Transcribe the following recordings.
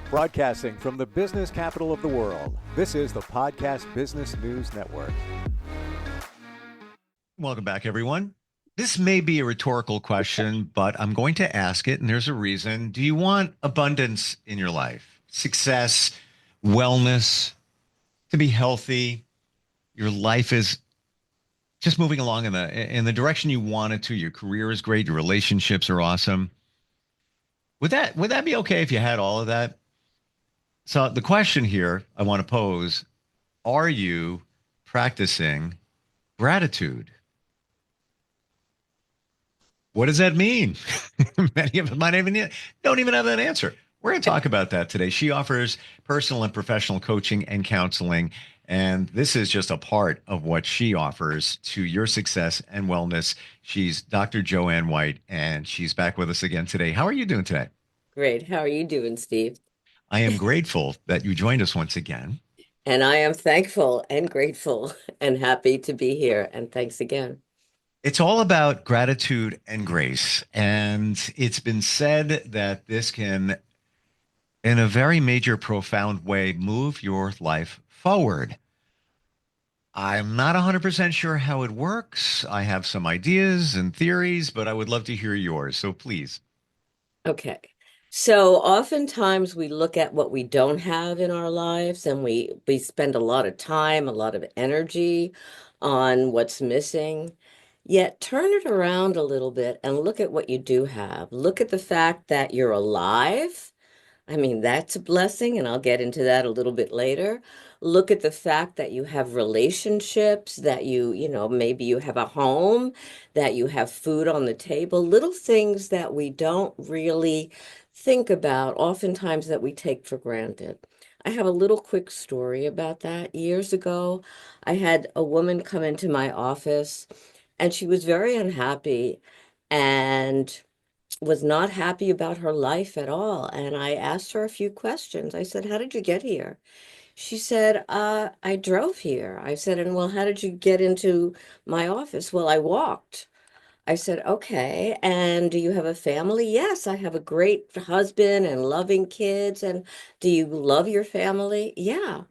Broadcasting from the business capital of the world, this is the Podcast Business News Network. Welcome back, everyone. This may be a rhetorical question, but I'm going to ask it, and there's a reason. Do you want abundance in your life? Success, wellness, to be healthy? Your life is just moving along in the direction you want it to. Your career is great. Your relationships are awesome. Would that be okay if you had all of that? So the question here I want to pose, are you practicing gratitude? What does that mean? Many of them might even don't even have that answer. We're going to talk about that today. She offers personal and professional coaching and counseling, and this is just a part of what she offers to your success and wellness. She's Dr. Joanne White, and she's back with us again today. How are you doing today? Great. How are you doing, Steve? I am grateful that you joined us once again. And I am thankful and grateful and happy to be here. And thanks again. It's all about gratitude and grace. And it's been said that this can, in a very major, profound way, move your life forward. I'm not 100% sure how it works. I have some ideas and theories, but I would love to hear yours. So please. Okay. So oftentimes we look at what we don't have in our lives and we spend a lot of time, a lot of energy on what's missing. Yet turn it around a little bit and look at what you do have. Look at the fact that you're alive. I mean, that's a blessing, and I'll get into that a little bit later. Look at the fact that you have relationships, that maybe you have a home, that you have food on the table, little things that we don't really think about, oftentimes that we take for granted. I have a little quick story about that. Years ago, I had a woman come into my office, and she was very unhappy. And was not happy about her life at all. And I asked her a few questions. I said, "How did you get here?" She said, I drove here." I said, "And well, how did you get into my office?" "Well, I walked." I said, "Okay. And do you have a family?" "Yes, I have a great husband and loving kids." "And do you love your family?" "Yeah."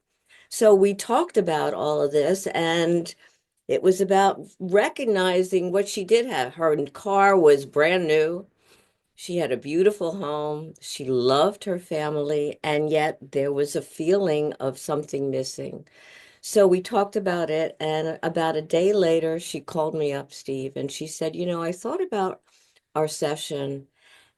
So we talked about all of this, and it was about recognizing what she did have. Her car was brand new. She had a beautiful home. She loved her family, and yet there was a feeling of something missing. So we talked about it, and about a day later, she called me up, Steve, and she said, I thought about our session,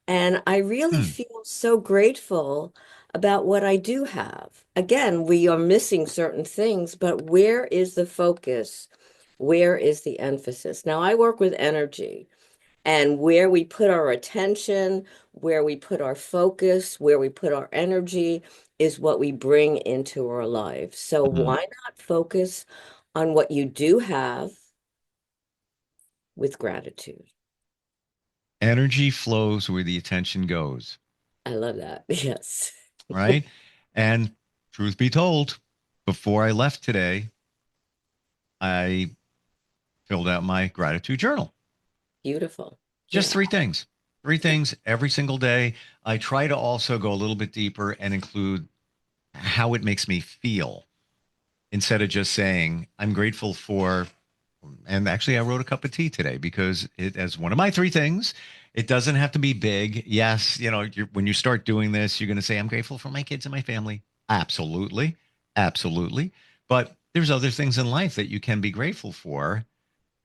and I really Hmm. feel so grateful about what I do have. Again, we are missing certain things, but where is the focus? Where is the emphasis? Now, I work with energy. And where we put our attention, where we put our focus, where we put our energy is what we bring into our lives. So Mhm. why not focus on what you do have with gratitude? Energy flows where the attention goes, I love that. Yes. right? And truth be told, before I left today, I filled out my gratitude journal. Beautiful. Just Yeah. three things every single day. I try to also go a little bit deeper and include how it makes me feel instead of just saying, I'm grateful for, and actually, I wrote a cup of tea today because it, as one of my three things, it doesn't have to be big. Yes, when you start doing this, you're going to say, I'm grateful for my kids and my family. Absolutely. Absolutely. But there's other things in life that you can be grateful for.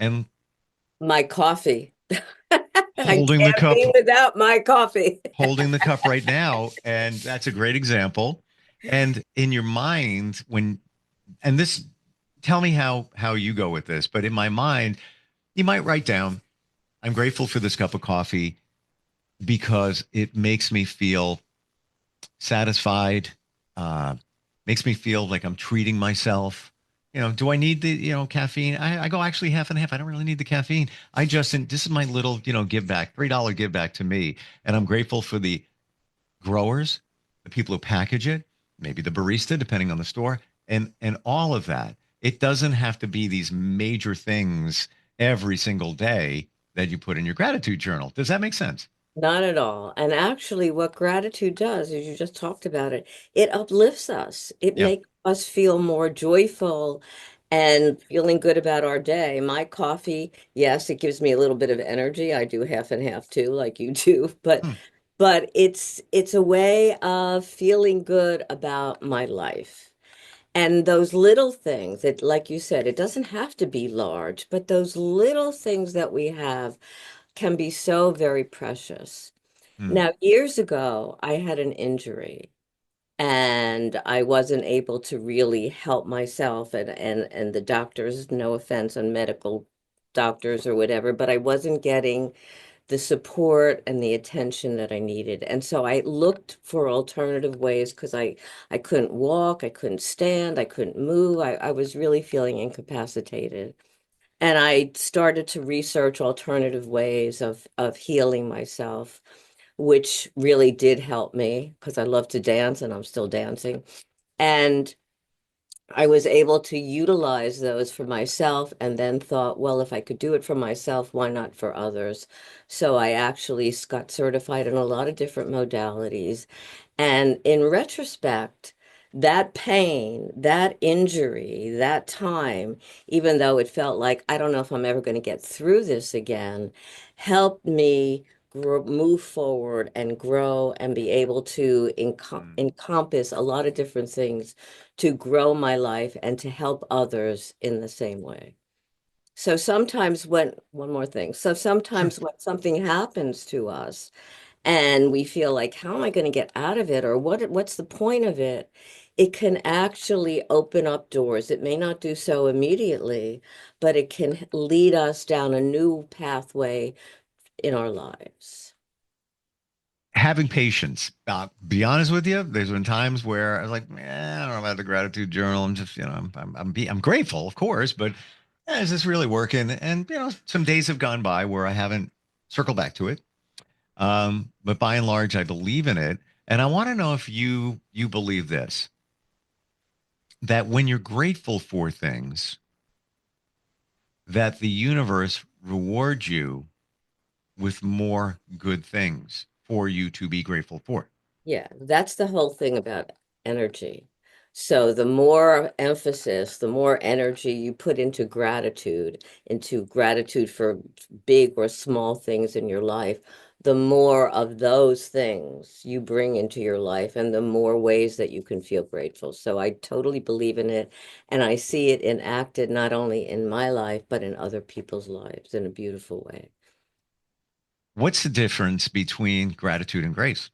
And My coffee. I holding the can't cup be without my coffee. holding the cup right now, and that's a great example. And in your mind, and this, tell me how you go with this, but in my mind, you might write down, I'm grateful for this cup of coffee because it makes me feel satisfied, uh, makes me feel like I'm treating myself. Do I need the, caffeine? I go actually half and half. I don't really need the caffeine. This is my little, give back, $3 give back to me. And I'm grateful for the growers, the people who package it, maybe the barista, depending on the store, and all of that. It doesn't have to be these major things every single day that you put in your gratitude journal. Does that make sense? Not at all. And actually, what gratitude does, as you just talked about it, it uplifts us. It Yeah. makes us feel more joyful and feeling good about our day. My coffee, yes, it gives me a little bit of energy. I do half and half too, like you do, Hmm. but it's a way of feeling good about my life. And those little things, it, like you said, it doesn't have to be large, but those little things that we have can be so very precious. Hmm. Now, years ago, I had an injury and I wasn't able to really help myself and the doctors, no offense on medical doctors or whatever, but I wasn't getting the support and the attention that I needed. And so I looked for alternative ways because I couldn't walk, I couldn't stand, I couldn't move. I was really feeling incapacitated. And I started to research alternative ways of healing myself, which really did help me because I love to dance and I'm still dancing. And I was able to utilize those for myself and then thought, well, if I could do it for myself, why not for others? So I actually got certified in a lot of different modalities. And in retrospect, that pain, that injury, that time, even though it felt like I don't know if I'm ever going to get through this again, helped me move forward and grow and be able to Hmm. encompass a lot of different things to grow my life and to help others in the same way. So sometimes one more thing. So Sure. sometimes when something happens to us, and we feel like, how am I going to get out of it? Or what's the point of it? It can actually open up doors. It may not do so immediately, but it can lead us down a new pathway in our lives. Having patience. Be honest with you, there's been times where I was like, I don't know about the gratitude journal. I'm just, I'm grateful, of course, but is this really working? And some days have gone by where I haven't circled back to it. But by and large, I believe in it. And I want to know if you believe this, that when you're grateful for things, that the universe rewards you with more good things for you to be grateful for. Yeah, that's the whole thing about energy. So the more emphasis, the more energy you put into gratitude for big or small things in your life, the more of those things you bring into your life and the more ways that you can feel grateful. So I totally believe in it and I see it enacted not only in my life, but in other people's lives in a beautiful way. What's the difference between gratitude and grace?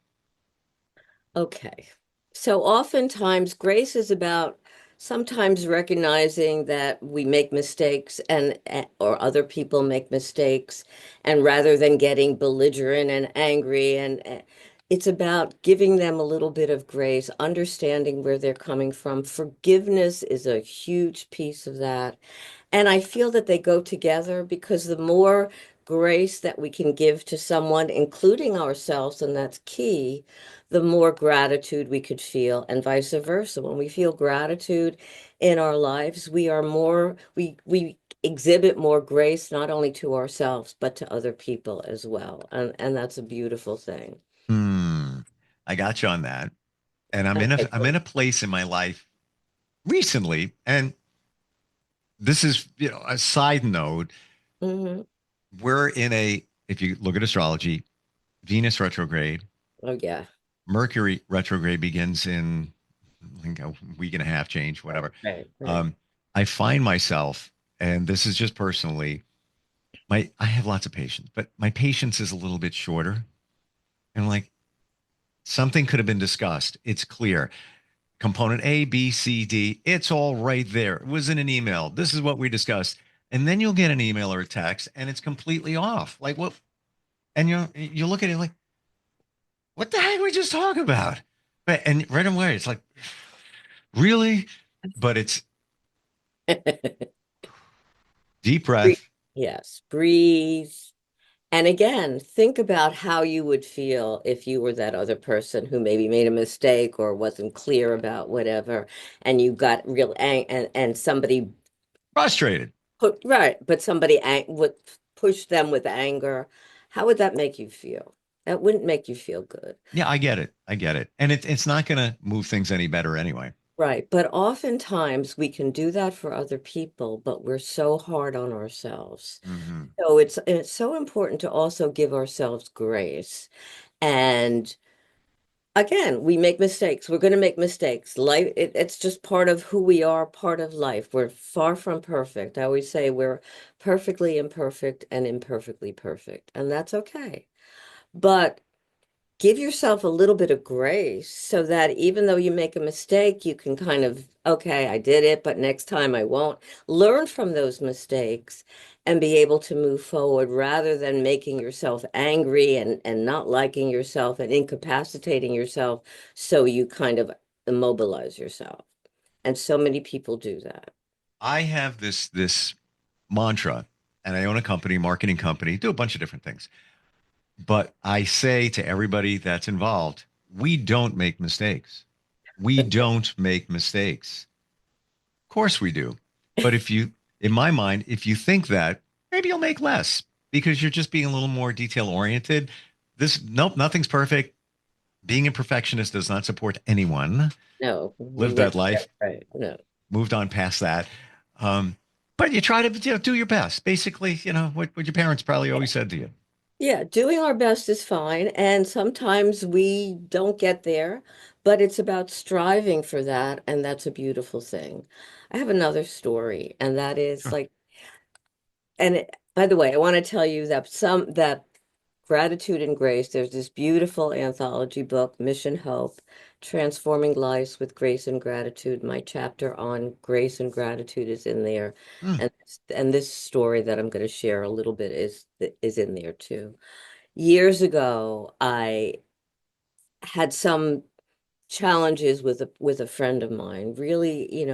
Okay. So oftentimes grace is about sometimes recognizing that we make mistakes and or other people make mistakes and rather than getting belligerent and angry and it's about giving them a little bit of grace, understanding where they're coming from. Forgiveness is a huge piece of that. And I feel that they go together because the more grace that we can give to someone, including ourselves, and that's key, the more gratitude we could feel, and vice versa. When we feel gratitude in our lives, we exhibit more grace not only to ourselves but to other people as well. And that's a beautiful thing. Hmm. I got you on that. And Okay, I'm in good. a place in my life recently, and this is, a side note. Hmm. We're in a, if you look at astrology, Venus retrograde, Oh yeah. Mercury retrograde begins in, I think, a week and a half, change, whatever. Right. Um, I find myself, and this is just personally, I have lots of patience, but my patience is a little bit shorter. And like something could have been discussed. It's clear. Component A, B, C, D, it's all right there. It was in an email. This is what we discussed. And then you'll get an email or a text and it's completely off. Like what? And you look at it like, what the heck did we just talk about? But and right away, it's like, really? But it's deep Breathe. breath. Yes, breathe. And again, think about how you would feel if you were that other person who maybe made a mistake or wasn't clear about whatever, and you got real and somebody Frustrated. put right, but somebody would push them with anger. How would that make you feel? That wouldn't make you feel good. Yeah, I get it. I get it. And it's not going to move things any better anyway. Right. But oftentimes we can do that for other people, but we're so hard on ourselves. Hmm. So it's so important to also give ourselves grace. And again, we make mistakes. We're going to make mistakes. Life, it's just part of who we are, part of life. We're far from perfect. I always say we're perfectly imperfect and imperfectly perfect, and that's okay. But give yourself a little bit of grace so that even though you make a mistake, you can kind of, okay, I did it, but next time I won't. Learn from those mistakes and be able to move forward rather than making yourself angry and not liking yourself and incapacitating yourself so you kind of immobilize yourself. And so many people do that. I have this mantra, and I own a company, marketing company, do a bunch of different things. But I say to everybody that's involved, we don't make mistakes. We don't make mistakes. Of course we do. But in my mind, if you think that, maybe you'll make less because you're just being a little more detail oriented. Nope, nothing's perfect. Being a perfectionist does not support anyone. No, we Lived never that get life, it right. No. moved on past that. Um, but you try to do your best. Basically, what your parents probably always said to you. Yeah, doing our best is fine. And sometimes we don't get there, but it's about striving for that. And that's a beautiful thing. I have another story, and that is Sure. like, by the way, I want to tell you that that Gratitude and Grace, there's this beautiful anthology book, Mission Hope, Transforming Lives with Grace and Gratitude. My chapter on grace and gratitude is in there. Hmm. And this story that I'm going to share a little bit is in there too. Years ago, I had some challenges with a friend of mine, really,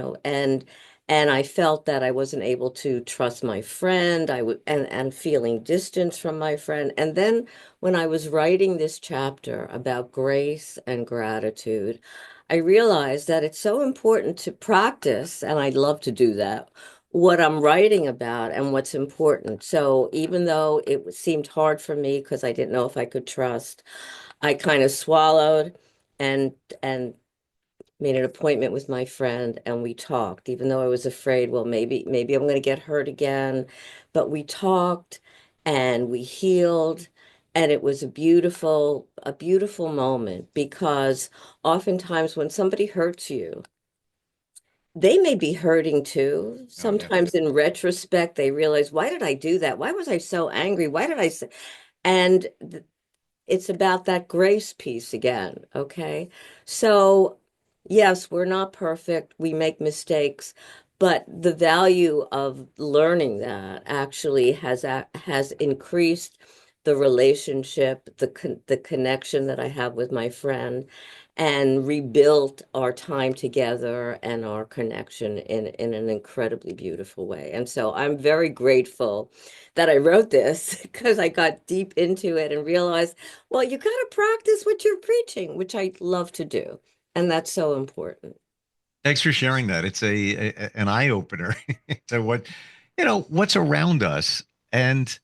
and I felt that I wasn't able to trust my friend. I would and feeling distance from my friend. And then when I was writing this chapter about grace and gratitude, I realized that it's so important to practice, and I'd love to do that, what I'm writing about and what's important. So even though it seemed hard for me because I didn't know if I could trust, I kind of swallowed and and made an appointment with my friend and we talked, even though I was afraid, well, maybe I'm going to get hurt again. But we talked and we healed. And it was a beautiful moment because oftentimes when somebody hurts you, they may be hurting too. Oh yeah. Sometimes in retrospect, they realize, why did I do that? Why was I so angry? Why did I say? And it's about that grace piece again, okay? So, yes, we're not perfect. We make mistakes, but the value of learning that actually has increased the relationship, the connection that I have with my friend, and rebuilt our time together and our connection in an incredibly beautiful way. And so I'm very grateful that I wrote this because I got deep into it and realized, well, you got to practice what you're preaching, which I love to do. And that's so important. Thanks for sharing that. It's an eye opener to what's around us. And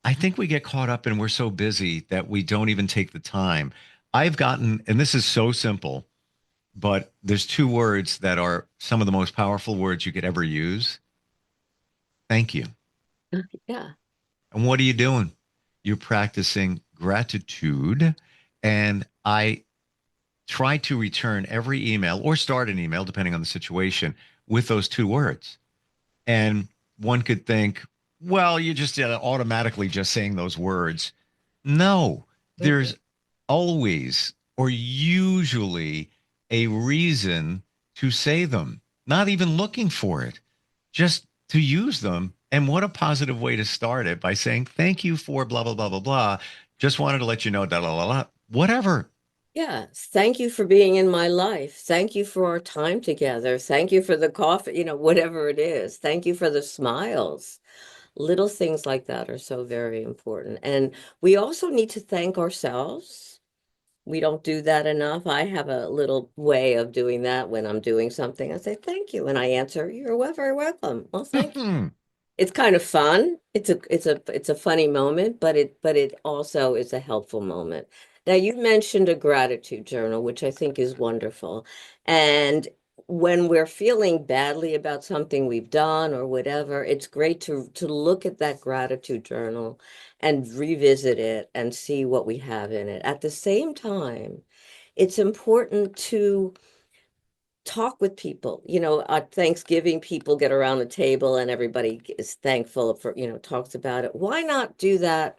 I think we get caught up and we're so busy that we don't even take the time. I've gotten, and this is so simple, but there's two words that are some of the most powerful words you could ever use. Thank you. Yeah. And what are you doing? You're practicing gratitude. And I try to return every email or start an email, depending on the situation, with those two words. And one could think, well, you're just automatically just saying those words. No, Mhm. there's always or usually a reason to say them, not even looking for it, just to use them. And what a positive way to start it by saying, thank you for blah, blah, blah, blah, blah. Just wanted to let you know, da, la, la, la, whatever. Yeah. Thank you for being in my life. Thank you for our time together. Thank you for the coffee, whatever it is. Thank you for the smiles. Little things like that are so very important. And we also need to thank ourselves. We don't do that enough. I have a little way of doing that when I'm doing something. I say, thank you. And I answer, you're very welcome. Well, thank you. it's kind of fun. It's a funny moment, but it also is a helpful moment. Now you mentioned a gratitude journal, which I think is wonderful. And when we're feeling badly about something we've done or whatever, it's great to look at that gratitude journal and revisit it and see what we have in it. At the same time, it's important to talk with people. At Thanksgiving, people get around the table and everybody is thankful for, talks about it. Why not do that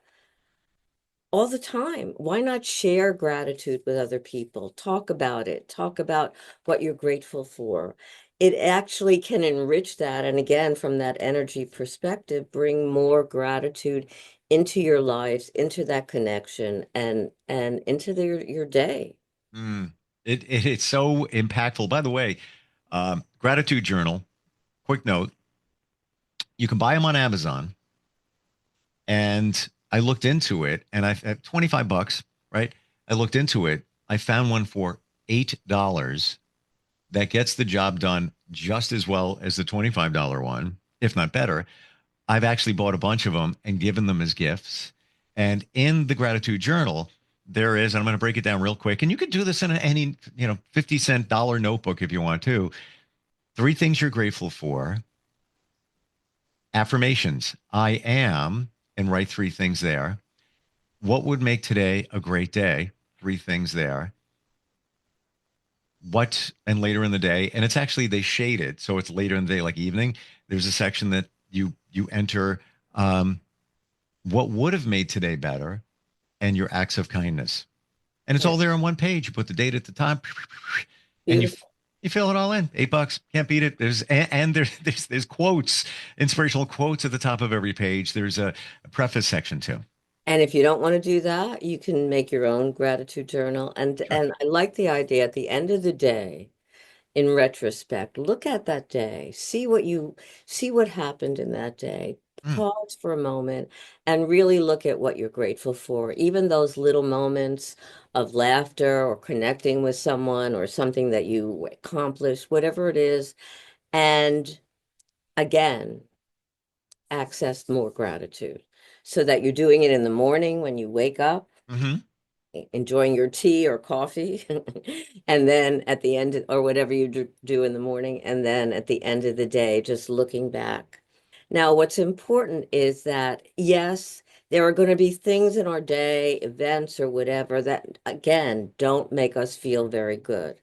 all the time? Why not share gratitude with other people? Talk about it. Talk about what you're grateful for. It actually can enrich that. And again, from that energy perspective, bring more gratitude into your lives, into that connection and into your day. Mm. It's so impactful. By the way, gratitude journal. Quick note: you can buy them on Amazon, and I looked into it, and I at $25, right? I looked into it. I found one for $8 that gets the job done just as well as the $25 one, if not better. I've actually bought a bunch of them and given them as gifts. And in the gratitude journal, there is, and I'm going to break it down real quick. And you could do this in any, 50-cent dollar notebook if you want to. Three things you're grateful for. Affirmations. I am, and write three things there. What would make today a great day? Three things there. What, and later in the day, and it's actually, they shade it. So it's later in the day, like evening. There's a section that you enter what would have made today better and your acts of kindness. And it's Yeah, all there on one page. You put the date at the top and you beautiful. you fill it all in. $8. Can't beat it. There's quotes, inspirational quotes at the top of every page. There's a preface section too. And if you don't want to do that, you can make your own gratitude journal. And Sure. and I like the idea at the end of the day, in retrospect, look at that day, see what happened in that day. Mm, Pause for a moment and really look at what you're grateful for. Even those little moments of laughter or connecting with someone or something that you accomplished, whatever it is. And again, access more gratitude so that you're doing it in the morning when you wake up, hmm enjoying your tea or coffee, and then at the end, or whatever you do in the morning, and then at the end of the day, just looking back. Now, what's important is that, yes, there are going to be things in our day, events or whatever, that, again, don't make us feel very good.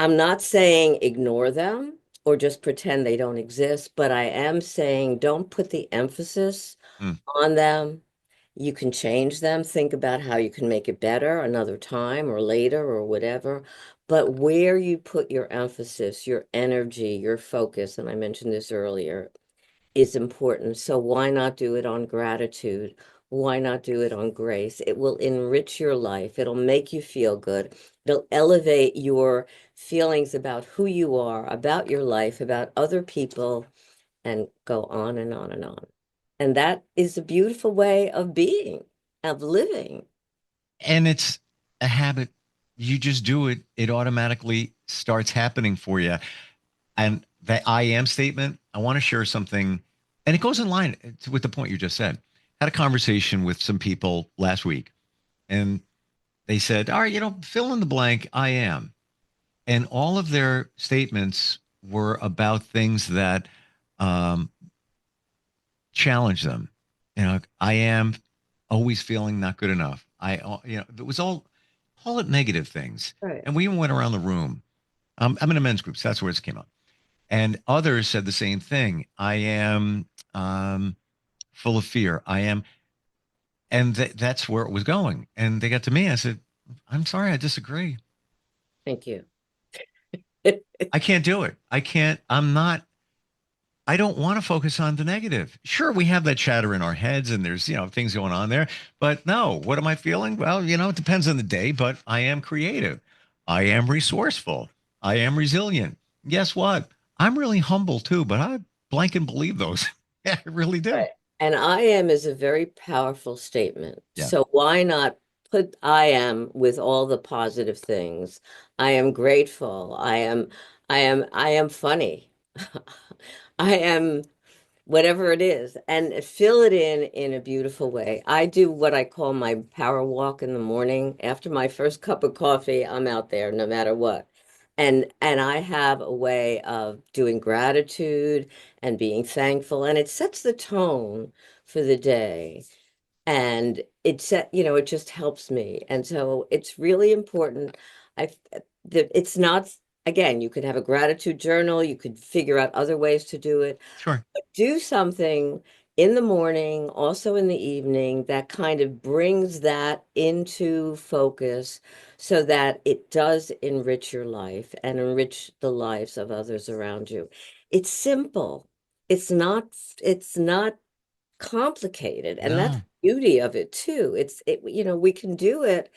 I'm not saying ignore them or just pretend they don't exist, but I am saying don't put the emphasis mm. on them. You can change them, think about how you can make it better another time or later or whatever. But where you put your emphasis, your energy, your focus, and I mentioned this earlier, is important. So why not do it on gratitude? Why not do it on grace? It will enrich your life. It'll make you feel good. It'll elevate your feelings about who you are, about your life, about other people, and go on and on and on. And that is a beautiful way of being, of living. And it's a habit. You just do it. It automatically starts happening for you. And that I am statement, I want to share something, and it goes in line with the point you just said. Had a conversation with some people last week, and they said, all right, fill in the blank, I am. And all of their statements were about things that um, challenge them. I am always feeling not good enough. It was all, call it negative things. Right. And we even went around the room. I'm in a men's group, so that's where it came up. And others said the same thing. I am full of fear. I am, and that's where it was going. And they got to me. I said, I'm sorry, I disagree. Thank you. I can't do it. I can't. I'm not. I don't want to focus on the negative. Sure, we have that chatter in our heads and there's, things going on there. But no, what am I feeling? Well, it depends on the day, but I am creative. I am resourceful. I am resilient. Guess what? I'm really humble too, but I blank and believe those. Yeah, I really do. Right. And I am is a very powerful statement. Yeah. So why not put I am with all the positive things? I am grateful. I am funny. I am whatever it is, and fill it in a beautiful way. I do what I call my power walk in the morning. After my first cup of coffee, I'm out there no matter what. And I have a way of doing gratitude and being thankful, and it sets the tone for the day. And it just helps me. And so it's really important. I that it's not, again, you could have a gratitude journal, you could figure out other ways to do it, Sure. do something in the morning, also in the evening, that kind of brings that into focus so that it does enrich your life and enrich the lives of others around you. It's simple. It's not complicated, and that's No, the beauty of it too. We can do it,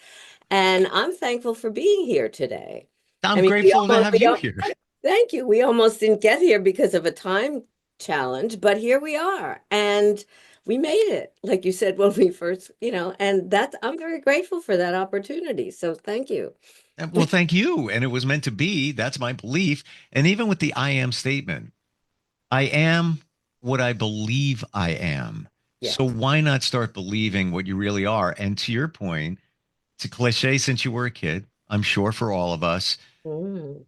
and I'm thankful for being here today. I I'm mean, grateful to have you here. thank you. We almost didn't get here because of a time challenge, but here we are, and we made it, like you said when we first, and I'm very grateful for that opportunity. So thank you. Well, thank you. And it was meant to be. That's my belief. And even with the I am statement, I am what I believe I am. So Yes. why not start believing what you really are? And to your point, it's a cliche since you were a kid. I'm sure for all of us, Mm,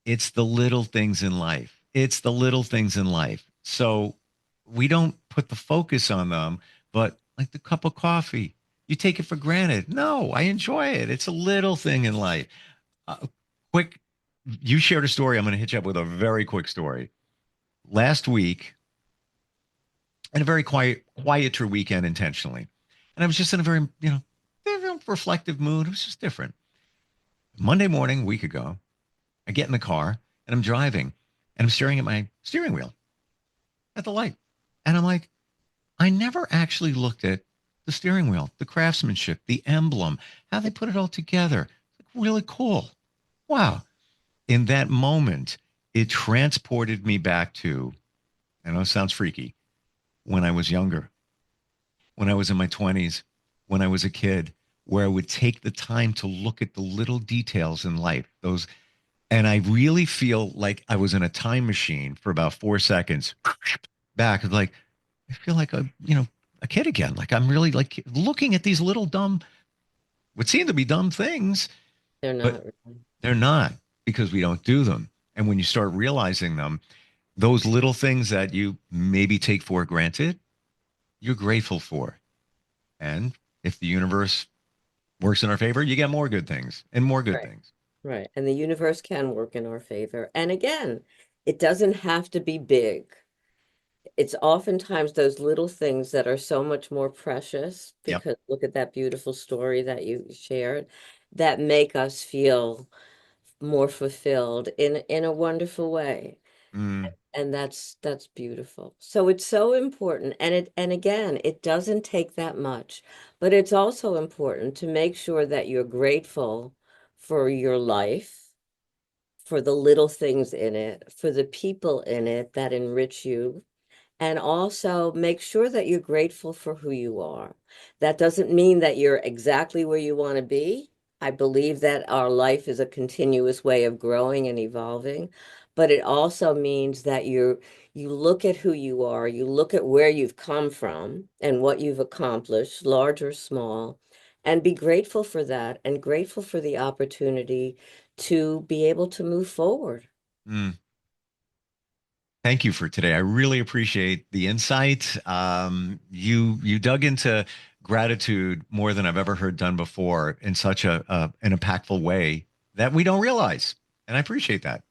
it's the little things in life. It's the little things in life. So we don't put the focus on them, but like the cup of coffee, you take it for granted. No, I enjoy it. It's a little thing in life. Uh, quick, you shared a story. I'm going to hit you up with a very quick story. Last week, and a very quieter weekend intentionally. And I was just in a very, reflective mood. It was just different. Monday morning, a week ago, I get in the car and I'm driving and I'm staring at my steering wheel at the light. And I'm like, I never actually looked at the steering wheel, the craftsmanship, the emblem, how they put it all together. Really cool. Wow. In that moment, it transported me back to, I know it sounds freaky, when I was younger, when I was in my 20s, when I was a kid, where I would take the time to look at the little details in life. And I really feel like I was in a time machine for about 4 seconds back. Like, I feel like a kid again. Like I'm really like looking at these little dumb, what seem to be dumb things, they're but not really. they're not because we don't do them. And when you start realizing them, those little things that you maybe take for granted, you're grateful for. And if the universe works in our favor, you get more good things and more good Right. things. Right. And the universe can work in our favor. And again, it doesn't have to be big. It's oftentimes those little things that are so much more precious, Yep. because look at that beautiful story that you shared, that make us feel more fulfilled in a wonderful way. Mm, And that's beautiful. So it's so important. And again, it doesn't take that much, but it's also important to make sure that you're grateful for your life, for the little things in it, for the people in it that enrich you, and also make sure that you're grateful for who you are. That doesn't mean that you're exactly where you want to be. I believe that our life is a continuous way of growing and evolving, but it also means that you look at who you are, you look at where you've come from and what you've accomplished, large or small, and be grateful for that and grateful for the opportunity to be able to move forward. mm. Thank you for today. I really appreciate the insight. You dug into gratitude more than I've ever heard done before in such an impactful way that we don't realize, and I appreciate that.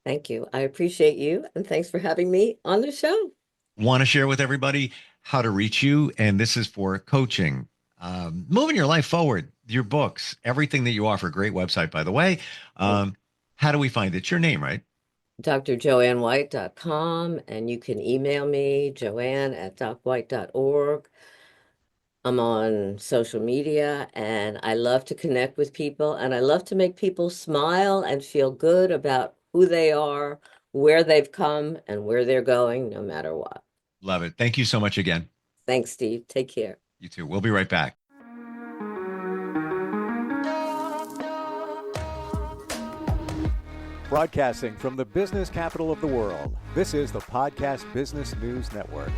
Thank you. I appreciate you, and thanks for having me on the show. Want to share with everybody how to reach you, and this is for coaching, moving your life forward, your books, everything that you offer. Great website, by the way. Thank How do we find it? It's your name, right? drjoannewhite.com, and you can email me, joanne@docwhite.org. I'm on social media, and I love to connect with people, and I love to make people smile and feel good about who they are, where they've come, and where they're going, no matter what. Love it. Thank you so much again. Thanks, Steve. Take care. You too. We'll be right back. Broadcasting from the business capital of the world, this is the Podcast Business News Network.